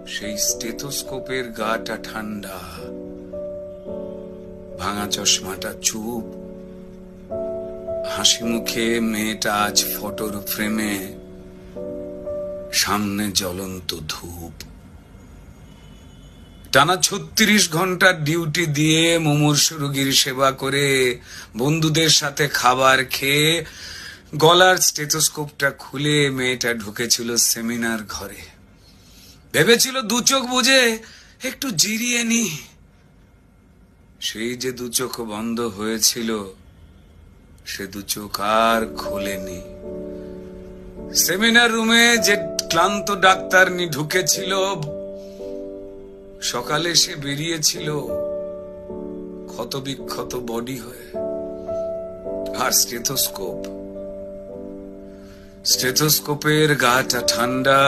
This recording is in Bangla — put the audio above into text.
সেই স্টেথোস্কোপের গাটা ঠান্ডা, ভাঙা চশমাটা চুপ, হাসি মুখে মেয়েটা আজ ফটোর ফ্রেমে, সামনে জ্বলন্ত ধূপ। টানা 36 ঘন্টার ডিউটি দিয়ে মুমূর্ষু রোগীর সেবা করে, বন্ধুদের সাথে খাবার খেয়ে গলার স্টেথোস্কোপটা খুলে মেয়েটা ঢুকেছিল সেমিনার ঘরে। ভেবেছিল দু চোখ বুঝে একটু জিরিয়ে নি। সেই যে দু চোখ বন্ধ হয়েছিল, সে দু চোখ আর খোলেনি। সেমিনার রুমে যে ক্লান্ত ডাক্তার ঢুকেছিল, সকালে সে বেরিয়েছিল ক্ষত বিক্ষত বডি হয়ে। আর স্টেথোস্কোপের গাটা ঠান্ডা,